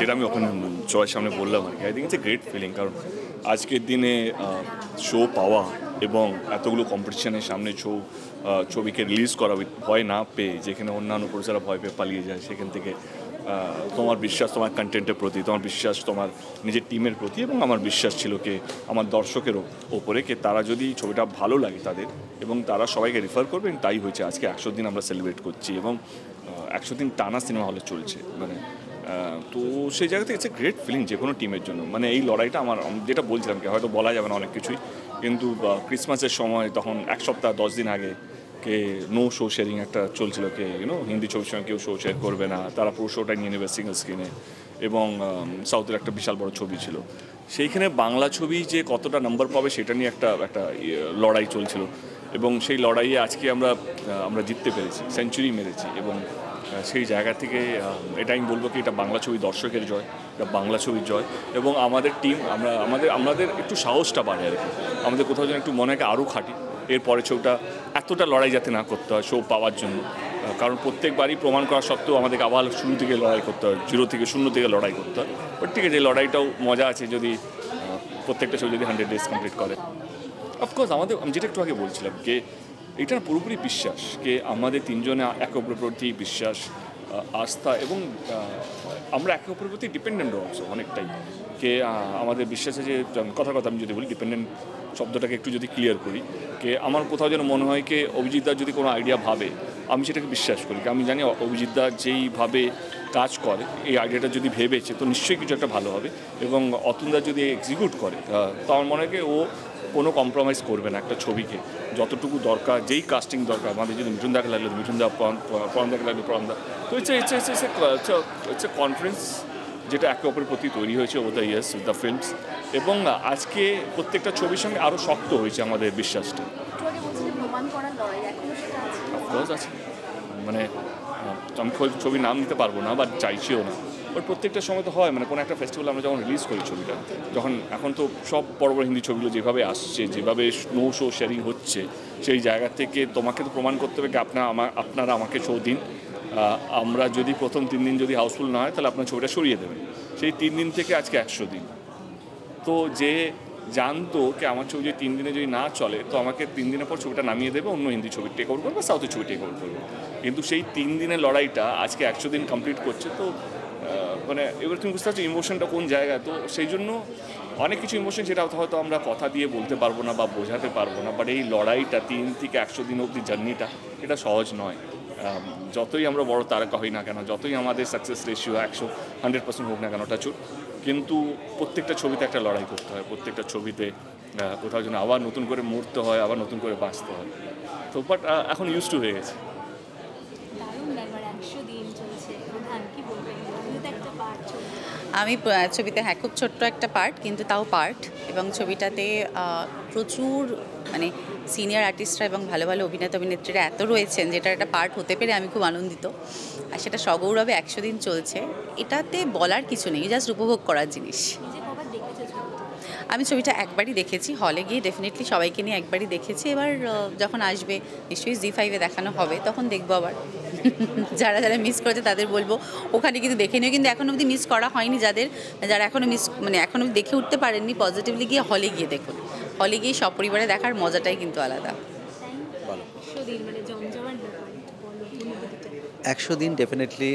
যেটা আমি ওখানে সবার সামনে বললাম আর কি, I think it's a great feeling. কারণ আজকের দিনে শো পাওয়া এবং এতগুলো কম্পিটিশনের সামনে ছবিকে রিলিজ করা ভয় না পেয়ে, যেখানে অন্যান্য প্রডিউসাররা ভয় পেয়ে পালিয়ে যায়, সেখান থেকে তোমার বিশ্বাস তোমার কন্টেন্টের প্রতি, তোমার বিশ্বাস তোমার নিজের টিমের প্রতি, এবং আমার বিশ্বাস ছিল কি আমার দর্শকের ওপরে কি তারা যদি ছবিটা ভালো লাগে তাদের, এবং তারা সবাইকে রেফার করবেন। তাই হয়েছে আজকে 100 দিন আমরা সেলিব্রেট করছি, এবং 100 দিন টানা সিনেমা হলে চলছে। মানে তো সেই জায়গাতে ইটস এ গ্রেট ফিলিং যে কোনো টিমের জন্য। মানে এই লড়াইটা আমার, যেটা বলছিলাম কি হয়তো বলা যাবে না অনেক কিছুই, কিন্তু ক্রিসমাসের সময় তখন 1 সপ্তাহ 10 দিন আগে কে নো শো শেয়ারিং একটা চলছিল, কে হিন্দি ছবির সঙ্গে কেউ শো শেয়ার করবে না, তারা পুরো শোটা নিয়ে নেবে সিঙ্গল স্ক্রিনে, এবং সাউথের একটা বিশাল বড় ছবি ছিল। সেইখানে বাংলা ছবি যে কতটা নাম্বার পাবে সেটা নিয়ে একটা লড়াই চলছিল, এবং সেই লড়াইয়ে আজকে আমরা জিততে পেরেছি, সেঞ্চুরি মেরেছি। এবং সেই জায়গা থেকে এটা আমি বলবো কি এটা বাংলা ছবি দর্শকের জয়, এটা বাংলা ছবির জয়। এবং আমাদের টিম আমাদের একটু সাহসটা বাড়ে আর কি, আমাদের কোথাও যেন একটু মনে হয় আরও খাটি এরপরে ছবিটা এতটা লড়াই যাতে না করতে হয় শো পাওয়ার জন্য। কারণ প্রত্যেকবারই প্রমাণ করা সত্ত্বেও আমাদেরকে আবার শুরু থেকে লড়াই করতে হয়, শূন্য থেকে লড়াই করতে হয়। বাট ঠিক আছে, এই লড়াইটাও মজা আছে যদি প্রত্যেকটা ছবি যদি 100 ডেজ কমপ্লিট করে। অফকোর্স আমি যেটা একটু আগে বলছিলাম যে এটা পুরোপুরি বিশ্বাস, কে আমাদের তিনজনে একে অপরের প্রতি বিশ্বাস, আস্থা, এবং আমরা একে অপরের প্রতি ডিপেন্ডেন্ট অলসো অনেকটাই। কে আমাদের বিশ্বাসে যে কথা আমি যদি বলি, ডিপেন্ডেন্ট শব্দটাকে একটু যদি ক্লিয়ার করি, কে আমার কোথাও যেন মনে হয় কে অভিজিৎদার যদি কোনো আইডিয়া ভাবে, আমি সেটাকে বিশ্বাস করি। আমি জানি অভিজিৎদা যেইভাবে কাজ করে, এই আইডিয়াটা যদি ভেবেছে তো নিশ্চয়ই কিছু একটা ভালো হবে, এবং অতুলদা যদি এক্সিকিউট করে তো আমার মনে হয় ও কোনো কম্প্রোমাইজ করবে না একটা ছবিকে। যতটুকু দরকার, যেই কাস্টিং দরকার, আমাদের যদি মিঠুনদাকে লাগলো মিঠুনদা, পরমদাকে লাগলো পরমদা, তো ইটস এ কনফিডেন্স যেটা একে অপরের প্রতি তৈরি হয়েছে over the years with the films. এবং আজকে প্রত্যেকটা ছবির সঙ্গে আরও শক্ত হয়েছে আমাদের বিশ্বাসটা। অফকোর্স আছে, মানে আমি ছবির নাম নিতে পারবো না বা চাইছিও না, বাট প্রত্যেকটা সময় তো হয়। মানে কোনো একটা ফেস্টিভ্যাল আমরা যখন রিলিজ করি ছবিটা, যখন এখন তো সব বড় বড় হিন্দি ছবিগুলো যেভাবে আসছে, যেভাবে নো শো শেয়ারিং হচ্ছে, সেই জায়গা থেকে তোমাকে তো প্রমাণ করতে হবে কি আপনারা আমাকে শো দিন। আমরা যদি প্রথম 3 দিন যদি হাউসফুল না হয় তাহলে আপনার ছবিটা সরিয়ে দেবেন। সেই 3 দিন থেকে আজকে 100 দিন। তো যে জানতো কি আমার ছবি যদি 3 দিনে যদি না চলে তো আমাকে 3 দিনের পর ছবিটা নামিয়ে দেবে, অন্য হিন্দি ছবি টেক আউট করবে বা সাউথের ছবি টেক আউট করবে। কিন্তু সেই 3 দিনের লড়াইটা আজকে 100 দিন কমপ্লিট করছে। তো মানে এবার তুমি বুঝতে পারছো ইমোশনটা কোন জায়গায়। তো সেই জন্য অনেক কিছু ইমোশন সেটা হয়তো আমরা কথা দিয়ে বলতে পারবো না বা বোঝাতে পারবো না, বাট এই লড়াইটা 3 থেকে 100 দিন অবধি জার্নিটা, এটা সহজ নয়। যতই আমরা বড় তারকা হই না কেন, যতই আমাদের সাকসেস রেশিও 100% হোক না কেন টাচুট, কিন্তু প্রত্যেকটা ছবিতে একটা লড়াই করতে হয়, প্রত্যেকটা ছবিতে কোথাও যেন আবার নতুন করে মরতে হয়, আবার নতুন করে বাঁচতে হয়। তো বাট এখন ইউজ টু হয়ে গেছে। আমি ছবিতে খুব ছোট্ট একটা পার্ট, কিন্তু তাও পার্ট, এবং ছবিটাতে প্রচুর মানে সিনিয়র আর্টিস্টরা এবং ভালো ভালো অভিনেত্রীরা এত রয়েছেন যেটার একটা পার্ট হতে পেরে আমি খুব আনন্দিত। আর সেটা সগৌরবে 100 দিন চলছে, এটাতে বলার কিছু নেই, জাস্ট উপভোগ করার জিনিস। আমি ছবিটা একবারই দেখেছি, হলে গিয়ে ডেফিনেটলি সবাইকে নিয়ে একবারই দেখেছি। এবার যখন আসবে নিশ্চয়ই ZEE5-এ দেখানো হবে, তখন দেখবো আবার। যারা মিস করেছে তাদের বলবো ওখানে কিন্তু দেখে নিও, কিন্তু এখনও অবধি মিস করা হয়নি যারা এখনও এখনও দেখে উঠতে পারেননি, পজিটিভলি গিয়ে হলে গিয়ে দেখুন। হলে গিয়ে সপরিবারে দেখার মজাটাই কিন্তু আলাদা। 100 দিন ডেফিনেটলি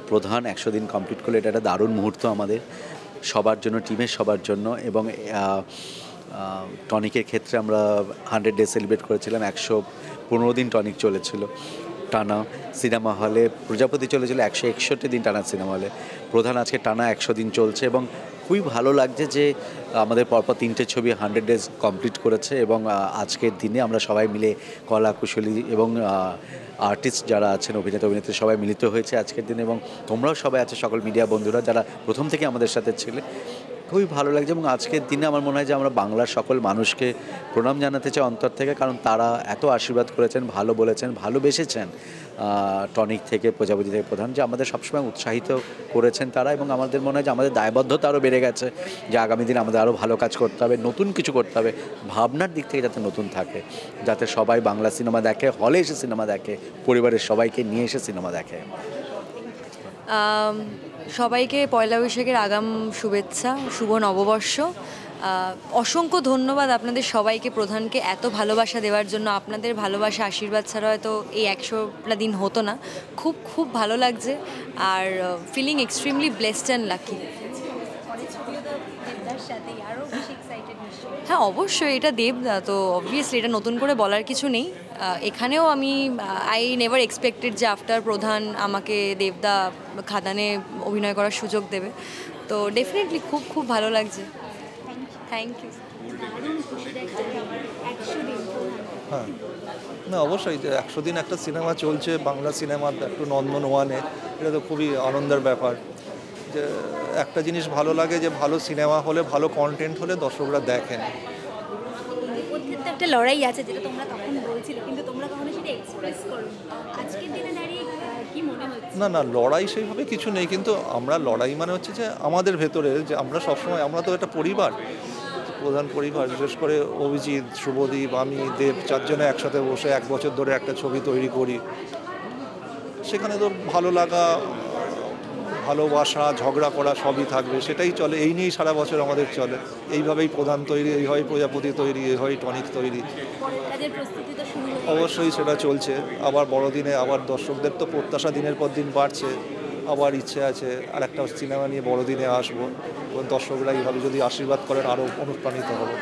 প্রধান 100 দিন কমপ্লিট করলে এটা একটা দারুণ মুহূর্ত আমাদের সবার জন্য, টিমের সবার জন্য। এবং টনিকের ক্ষেত্রে আমরা 100 ডে সেলিব্রেট করেছিলাম, 115 দিন টনিক চলেছিল টানা সিনেমা হলে। প্রজাপতি চলেছিল 161 দিন টানা সিনেমা হলে। প্রধান আজকে টানা 100 দিন চলছে, এবং খুবই ভালো লাগছে যে আমাদের পরপর 3টে ছবি 100 ডেজ কমপ্লিট করেছে। এবং আজকের দিনে আমরা সবাই মিলে কলা কুশলী এবং আর্টিস্ট যারা আছেন, অভিনেত্রী সবাই মিলিত হয়েছে আজকের দিনে। এবং তোমরাও সবাই আছে, সকল মিডিয়া বন্ধুরা যারা প্রথম থেকে আমাদের সাথে ছিলে, খুবই ভালো লাগছে। এবং আজকের দিনে আমার মনে হয় যে আমরা বাংলার সকল মানুষকে প্রণাম জানাতে চাই অন্তর থেকে, কারণ তারা এত আশীর্বাদ করেছেন, ভালো বলেছেন, ভালোবেসেছেন। টনিক থেকে প্রজাপতি থেকে প্রধান, যে আমাদের সবসময় উৎসাহিত করেছেন তারা। এবং আমাদের মনে হয় যে আমাদের দায়বদ্ধতা আরও বেড়ে গেছে, যে আগামী দিনে আমাদের আরও ভালো কাজ করতে হবে, নতুন কিছু করতে হবে, ভাবনার দিক থেকে যাতে নতুন থাকে, যাতে সবাই বাংলা সিনেমা দেখে, হলে এসে সিনেমা দেখে, পরিবারের সবাইকে নিয়ে এসে সিনেমা দেখে। সবাইকে পয়লা বৈশাখের আগাম শুভেচ্ছা, শুভ নববর্ষ। অসংখ্য ধন্যবাদ আপনাদের সবাইকে, প্রধানকে এত ভালোবাসা দেওয়ার জন্য। আপনাদের ভালোবাসা আশীর্বাদ ছাড়া হয়তো এই 100টা দিন হতো না। খুব খুব ভালো লাগছে আর feeling extremely blessed and lucky. হ্যাঁ অবশ্যই, এটা দেবদা তো অবভিয়াসলি এটা নতুন করে বলার কিছু নেই। এখানেও আমি আই নেভার এক্সপেক্টেড যে আফটার প্রধান আমাকে দেবদা খাদানে অভিনয় করার সুযোগ দেবে, তো ডেফিনেটলি খুব খুব ভালো লাগছে। Thank you. হ্যাঁ না অবশ্যই, যে 100 দিন একটা সিনেমা চলছে বাংলা সিনেমার একটু নন্দন ওয়ানে, এটা তো খুবই আনন্দের ব্যাপার। যে একটা জিনিস ভালো লাগে যে ভালো সিনেমা হলে, ভালো কন্টেন্ট হলে দর্শকরা দেখেন। নেপথ্যে একটা লড়াই আছে যেটা তোমরা তখন বলছিলে, কিন্তু তোমরা কখনো সেটা এক্সপ্রেস করোনি। আজকের দিনে দাঁড়িয়ে কি মনে হচ্ছে? না না, লড়াই সেইভাবে কিছু নেই, কিন্তু আমরা লড়াই মানে হচ্ছে যে আমাদের ভেতরে যে আমরা সবসময়, আমরা তো একটা পরিবার, প্রধান পরিবার, বিশেষ করে অভিজিৎ, শুভদীপ, আমি, দেব, চারজনে একসাথে বসে 1 বছর ধরে একটা ছবি তৈরি করি। সেখানে তো ভালো লাগা, ভালোবাসা, ঝগড়া করা সবই থাকবে, সেটাই চলে, এই নিয়েই সারা বছর আমাদের চলে। এইভাবেই প্রধান তৈরি, এইভাবেই প্রজাপতি তৈরি, এইভাবেই টনিক তৈরি। কাজের প্রস্তুতি তো শুরু হয়ে অবশ্যই সেটা চলছে। আবার বড়দিনে আবার দর্শকদের তো প্রত্যাশা দিনের পর দিন বাড়ছে, আবার ইচ্ছে আছে আর একটা সিনেমা নিয়ে বড়দিনে আসবো, এবং দর্শকরা এইভাবে যদি আশীর্বাদ করেন আরও অনুপ্রাণিত হবো।